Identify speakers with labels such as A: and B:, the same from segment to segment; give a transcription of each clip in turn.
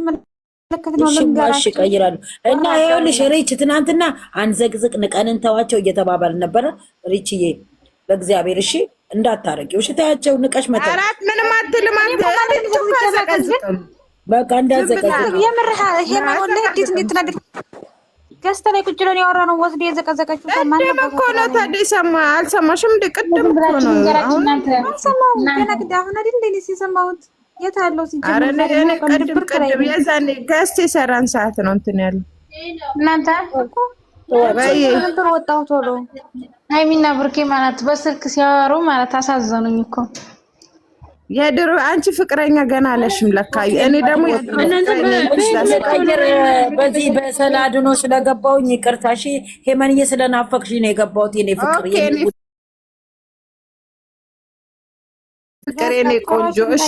A: ምልክት ነው ልንገራችሁ።
B: እሺ ቀይራሉ እና ይኸውልሽ ሪች ትናንትና አንዘቅዝቅ ንቀንን ተዋቸው እየተባባል ነበረ። ሪችዬ በእግዚአብሔር እሺ እንዳታረጊው እሺ ታያቸው ንቀሽ መጣ
C: አራት ምንም አትልም አትዘቀዝቅም
B: በቃ እንዳዘቀዝቅ
A: የምርሃ ሄማን ወላሂ እንዴት ተናደድ ገስተ ላይ ቁጭ ብለን ያወራነው ወስደ የዘቀዘቀችው ሰማን
C: ነበር እኮ ነው። ታዲያ ሰማ አልሰማሽም? ቅድም እኮ ነው
A: አሁን ሰማው ገና ግዳ አሁን አይደል እንዴ ሲሰማሁት የት አለው ሲጀምር
C: አረ ቅድም የዛኔ ገስት የሰራን ሰዓት ነው እንትን ያለው
D: እናንተ
C: ወይ
A: ነበር ወጣው ቶሎ
D: ሃይሚና ብሩኬ ማለት በስልክ ሲያወሩ ማለት አሳዘኑኝ እኮ
C: የድሮ አንቺ ፍቅረኛ ገና አለሽም ለካ። እኔ ደግሞ
B: በዚህ በሰላድኖ ስለገባውኝ ይቅርታ እሺ። ሄመንዬ ስለናፈቅሽ ነው የገባሁት የኔ ፍቅር
C: ፍቅር የኔ ቆንጆ። እሺ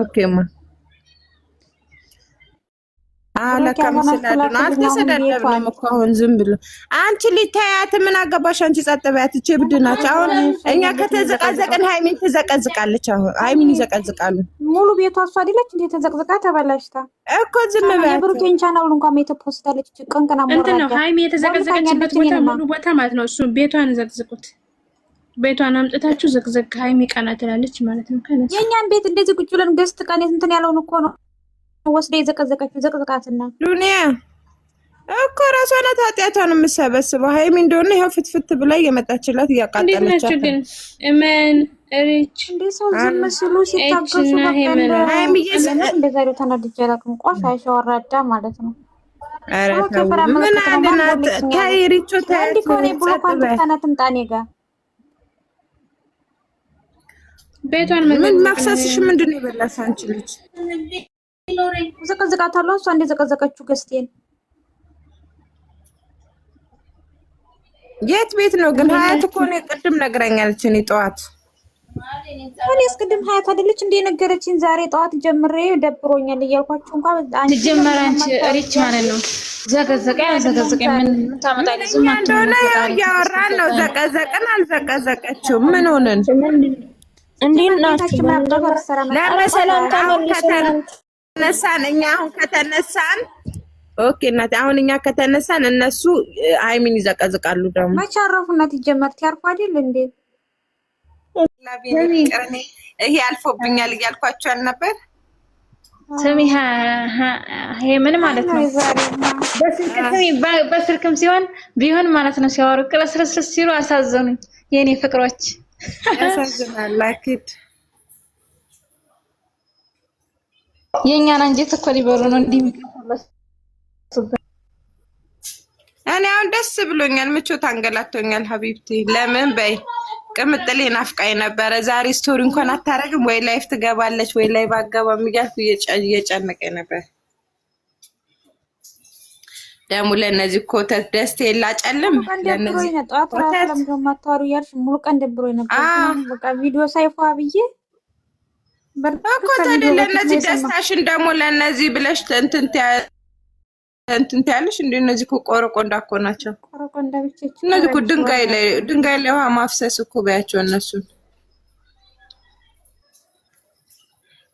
C: ኦኬ ማ ለካምስላድኖ አልተሰዳደብንም እኮ አሁን ዝም ብሎ አንቺ ሊታያት ምን አገባሽ አንቺ ጸጥ በያት። እቺ ብድ ናት። አሁን እኛ ከተዘቃዘቅን ሃይሚን ትዘቀዝቃለች። አሁን ሃይሚን ይዘቀዝቃሉ።
A: ሙሉ ቤቷ እሷ አይደለች እንዴ ተዘቅዝቃ ተበላሽታ
C: እኮ ዝም በያት።
A: የብሩኬን ቻናል እንኳን የተፖስታለች ቀንቀና ሞራ
E: እንትን ነው ሃይሚ የተዘቀዘቀችበት ቦታ ሙሉ ቦታ ማለት ነው። እሱ ቤቷን ዘቅዝቁት። ቤቷን አምጥታችሁ ዘቅዘቅ ሃይሚ ቀና ትላለች ማለት ነው። ከነስ
A: የኛን ቤት እንደዚህ ቁጭ ብለን ገስት ቀን እንትን ያለውን እኮ ነው ወስደ የዘቀዘቀችው ዘቅዝቃትና
C: ዱንያ እኮ ራሷ ናት ኃጢአቷን የምትሰበስበው። ሃይሚ እንደሆነ ይኸው ፍትፍት ብላ እየመጣችላት እያቃጠለቻት
E: ግን እመን ሪች
A: እንዴ ሰው ዝም ሲሉ ሲታገሱ
C: ሃይሚ
A: እንደዛሬው ተናድጄ አላውቅም። ቆሻሻ ወራዳ ማለት ነው።
C: ኧረ ምን አለናት ታይ ሪቾ ታይ
A: እንዴ ኮኔ ብሎ ኳንታናትን ጣኔ ጋር
E: ቤቷን
C: ምን ማክሰስሽ ምንድነው የበላሽ አንቺ ልጅ?
A: ዘቀዘቃታለሁ እሷ እንደዘቀዘቀችው ገስቴን
C: የት ቤት ነው ግን? ሀያት እኮ ነው ቅድም ነግረኛለች። እኔ ጠዋት
A: እኔስ ቅድም ሀያት አይደለች እንደ ነገረችኝ። ዛሬ ጠዋት ጀምሬ ደብሮኛል እያልኳችሁ እንኳን
D: አንቺ ጀመረ አንቺ ሪች ማለት ነው። ዘቀዘቀ ምን ታመጣለች? ዝም
C: እንደሆነ ያወራን ነው። ዘቀዘቅን አልዘቀዘቀችው ምን ሆነን
F: እንዴት ናችሁ?
C: ለመሰላም ተነሳን እኛ አሁን ከተነሳን ኦኬ እናቴ አሁን እኛ ከተነሳን እነሱ ሃይሚን ይዘቀዝቃሉ። ደግሞ
A: መቻረፉነት ይጀመርት ያርፋ አይደል እንዴ?
C: ይሄ አልፎብኛል እያልኳቸው አልነበር?
D: ስሚ ምን ማለት ነው? በስልክም ሲሆን ቢሆን ማለት ነው ሲያወሩ ቅለስለስ ሲሉ አሳዘኑኝ የኔ ፍቅሮች።
C: ያሳዝናል ላኪት
D: የኛን አንጀት እኮ ሊበሉ ነው እንዲህ የሚቀርበስ።
C: እኔ አሁን ደስ ብሎኛል። ምቾት አንገላቶኛል ሀቢብቲ። ለምን በይ ቅምጥሌ ናፍቃኝ ነበረ። ዛሬ ስቶሪ እንኳን አታረግም ወይ ላይፍ ትገባለች ወይ ላይ ባገባም እያልኩ እየጨነቀኝ ነበር። ደግሞ ለነዚህ ኮተት ደስታ የላጨልም።
A: ለነዚህ ኮተት ማታወሩ ያልሽ ሙሉ ቀን ደብሮኝ ነበር። በቃ ቪዲዮ ሳይፋ ብዬ
C: እኮ ታዲያ ለነዚህ ደስታሽን ደግሞ ለነዚህ ብለሽ እንትን ያለሽ እንደ እነዚህ እኮ ቆረቆንዳ እኮ ናቸው።
A: ቆረቆንዳ ብቻ
C: እነዚህ እኮ ድንጋይ ላይ ውሃ ማፍሰስ እኮ በያቸው እነሱን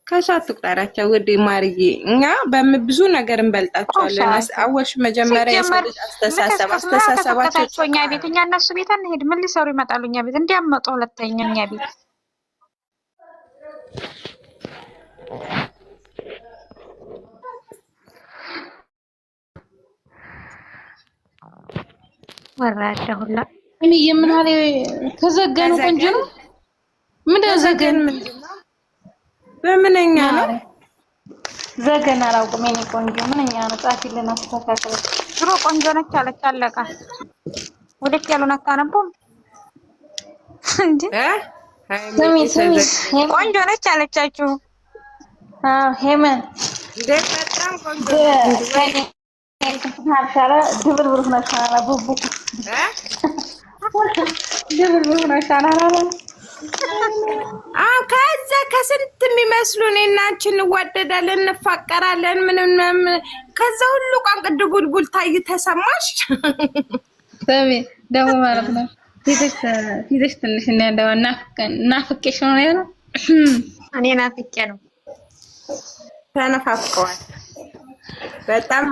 C: ከሳት ትቁጠራቸው ውዴ ማርዬ። እኛ በብዙ ነገር እንበልጣቸዋለን። አወሽ መጀመሪያ የሰልጅ አስተሳሰባቸው
A: እኛ ቤት እኛ እነሱ ቤት አንሄድ ምን ሊሰሩ ይመጣሉ? እኛ ቤት እንዲያመጡ ሁለተኛ እኛ ቤት ወራዳ ሁላ
D: እኔ የምናለ ከዘገኑ ቆንጆ ነው። ምንድነው ዘገን?
C: በምንኛ ነው
D: ዘገን? አላውቅም። እኔ ቆንጆ ምንኛ ነው? ጻፊልን አስተካክለ።
A: ድሮ ቆንጆ ነች አለች አለቃ። ወደት ያሉን አታነቡም እንዴ?
D: ስሚ
A: ቆንጆ ነች አለቻችሁ።
D: ሄመን
C: በጣም ቆንጆ
D: ሀብታለ ድብልብል ሆነሻላ ቡቡ ድብልብል ሆነሻላ።
C: ከዛ ከስንት የሚመስሉ እኔና አንቺ እንዋደዳለን እንፋቀራለን ምንም ከዛ ሁሉ ቋንቋ ድቡልቡል ታይ ተሰማሽ?
D: ሰሚ ደግሞ ማለት ነው ፊትሽ ትንሽ እንደው ናፍቄሽ ነው ያለው
A: እኔ ናፍቄ ነው።
C: ተነፋፍቀዋል በጣም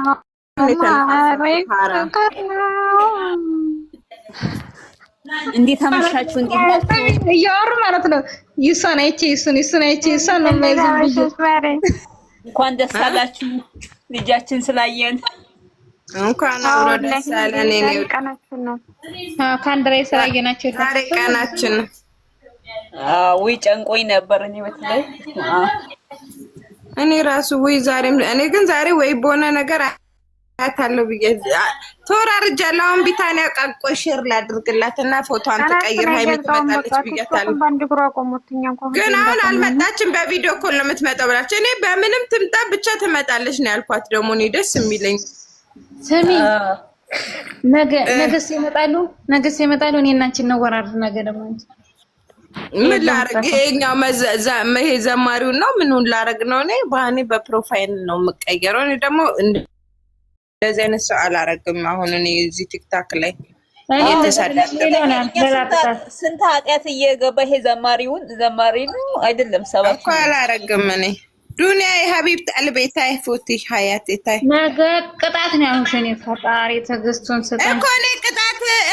F: እንዴት አመሻችሁ? እንዴት
D: እያወሩ ማለት ነው። ይሷን አይቼ ይሷን ነው ማለት
F: እንኳን ደስ አላችሁ ልጃችን ስላየን።
C: እንኳን አብሮ ደስ አለን። እኔ
D: ቀናችን ነው። ከአንድ ላይ ስላየናቸው
C: ዛሬ ቀናችን ነው።
F: ውይ ጨንቆኝ ነበር እኔ በተለይ
C: እኔ ራሱ ወይ ዛሬም እኔ ግን ዛሬ ወይ በሆነ ነገር አታለው ብዬ ተወራርጃለሁ። አሁን ቢታንያ ቃቆ ሼር ላድርግላትና ፎቶዋን ተቀይር ሃይሚ ትመጣለች ብያታለሁ። ግን አሁን አልመጣችም። በቪዲዮ ኮል ነው የምትመጣው ብላችሁ እኔ በምንም ትምጣ ብቻ ትመጣለች ነው ያልኳት። ደግሞ እኔ ደስ የሚለኝ
D: ስሚ ነገስ ይመጣሉ እኔ እና አንቺ እንወራረድ ነገ ደግሞ
C: ምን ላረግ ይሄኛው ይሄ ዘማሪው ነው ምኑን ላረግ ነው እኔ ባኔ በፕሮፋይል ነው የምቀየረው። እኔ ደግሞ እንደዚህ አይነት ሰው አላረግም። አሁን እኔ እዚህ ቲክታክ ላይ
F: ስንት ኃጢአት እየገባ ይሄ ዘማሪ ነው አይደለም ሰባት
C: እኮ አላረግም እኔ ዱንያ የሀቢብ ጠልቤታ ፎቲ ሀያት ታይ
D: ነገ ቅጣት ነው ያልኩሽ። እኔ ፈጣሪ ትዕግስቱን ስጠኝ
C: እኮ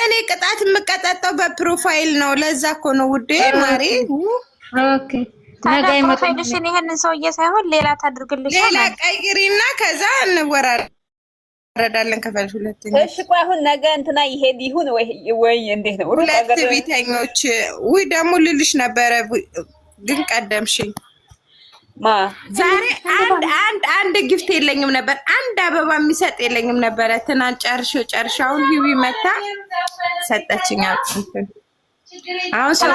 C: እኔ ቅጣት የምቀጣጣው በፕሮፋይል ነው። ለዛ እኮ ነው ውዴ ማሪ።
D: ኦኬ ነገ
A: ፕሮፋይልሽን ይሄንን ሰውዬ ሳይሆን ሌላ ታድርግልሽ።
C: ሌላ ቀይሪና ከዛ እንወራረዳለን ከፈልሽ ሁለተኛ።
F: እሺ ቆይ አሁን ነገ እንትና ይሄድ ይሁን ወይ እንዴት ነው?
C: ሁለት ቤተኞች ወይ ደግሞ ልልሽ ነበረ ግን ቀደምሽኝ። ዛሬ አንድ ጊፍት የለኝም ነበር። አንድ አበባ የሚሰጥ የለኝም ነበረ። ትናንት ጨርሻውን ሂዊ መታ ሰጠችኝ። አሁን ሰው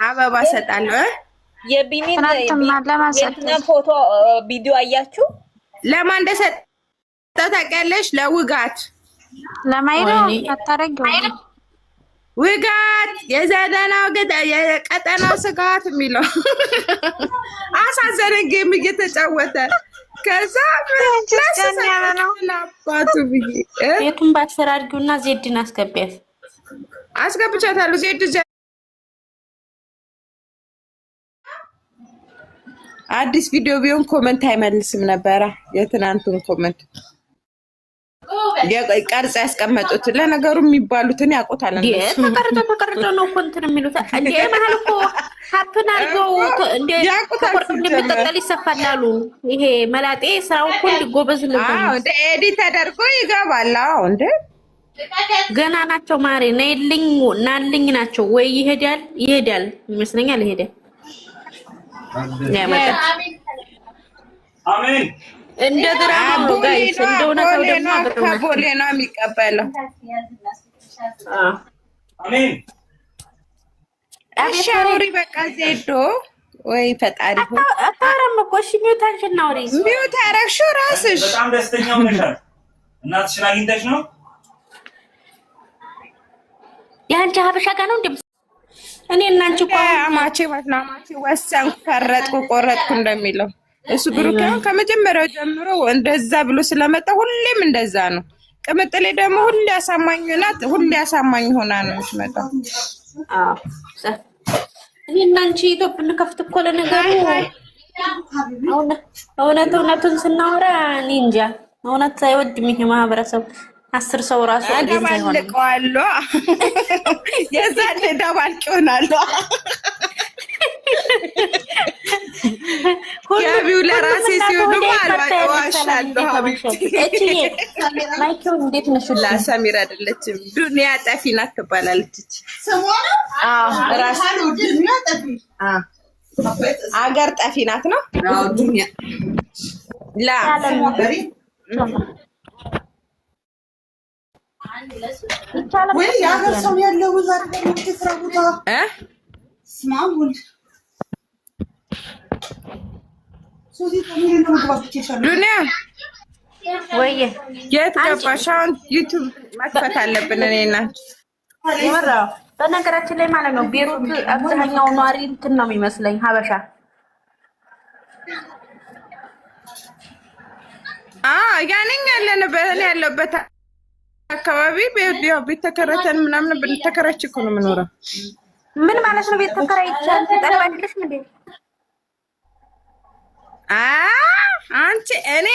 C: አበባ ሰጣለሁ።
F: የቢኒን ፎቶ ቪዲዮ አያችሁ?
C: ለማን እንደሰጠው ታውቂያለሽ? ለውጋት
A: ለማይሮ አታረጊው
C: ውጋት የዘደናው የቀጠናው ስጋት የሚለው አሳዘነኝ። ጌም እየተጫወተ ከዛ ለባቱ ብዬ
G: የቱን ባትሰራ አድርጊውና ዜድን አስገቢያት።
C: አስገብቻታለሁ። ዜድ አዲስ ቪዲዮ ቢሆን ኮመንት አይመልስም ነበረ። የትናንቱን ኮመንት ቀርጻ ያስቀመጡት ለነገሩ የሚባሉትን ያውቁታል።
G: ተቀርጾ ነው እኮ እንትን የሚሉት እንደ መሀል እኮ ሀፕን አድርገው ተቆርጦ እንደሚጠጠል ይሰፋላሉ። ይሄ መላጤ ስራው እኮ ጎበዝ ነው።
C: እንደ ኤዲት ተደርጎ ይገባል። እንደ
G: ገና ናቸው ማሬ ናልኝ ናቸው ወይ ይሄዳል ይመስለኛል። ይሄዳል
C: አሜን።
G: እንደ ድራማ ጋይስ እንደሆነ ደግሞ
C: ከቦሌ ነው የሚቀበለው። አሜን። አሻውሪ በቃ ዜዶ ወይ ፈጣሪ ሆይ
G: አታረም እኮ እሺ። ሚውታንሽን አውሪ።
C: ሚውት አረግሽው ራስሽ።
H: በጣም ደስተኛ ሆነሻል። እናትሽን አግኝተሽ ነው?
G: ያንቺ ሀበሻ ጋር ነው እንዴ? እኔ እና አንቺ እኮ
C: አማቼ ወሰንኩ፣ ቆረጥኩ እንደሚለው እሱ ብሩክ ነው። ከመጀመሪያው ጀምሮ እንደዛ ብሎ ስለመጣ ሁሌም እንደዛ ነው። ቅምጥሌ ደግሞ ሁሌ አሳማኝ ሆና ነው የምትመጣው።
G: እኔ እና አንቺ ኢትዮጵያ እንከፍት እኮ ለነገሩ እውነቱን ስናወራ እኔ እንጃ እውነት አይወድም ይሄ ማህበረሰብ። 10 ሰው ራሱ
C: ደባልቀዋለሁ። የዛኔ ደባልቅ ይሆናለሁ። ያቢው ለራሴ ሲሆን ዋሻለሁ።
G: ማይክሮ እንዴት ነሽ?
C: ለሰሚር አይደለችም ዱንያ ጠፊ ናት ትባላለች። ራስ አገር ጠፊ ናት ነው ዱንያ ላ
I: ወይ የሀገር ሰው ያለው ዛሬ ደግሞ ስራ ቦታ ስማሙል
C: ዱንያ
G: ወይ
C: የት ገባሽ? አሁን ዩቲዩብ መክፈት አለብን እኔ እና
G: ይመራ። በነገራችን ላይ ማለት ነው ቤሩት አብዛኛው ኗሪ እንትን ነው የሚመስለኝ ሀበሻ።
C: ያነኝ ያለበት አካባቢ ቤት ተከራይተን ምናምን ተከራይቼ እኮ ነው የምኖረው።
G: ምን ማለት ነው ቤት ተከራይቻል? ተጠባቂሽ እንዴ?
C: አንቺ እኔ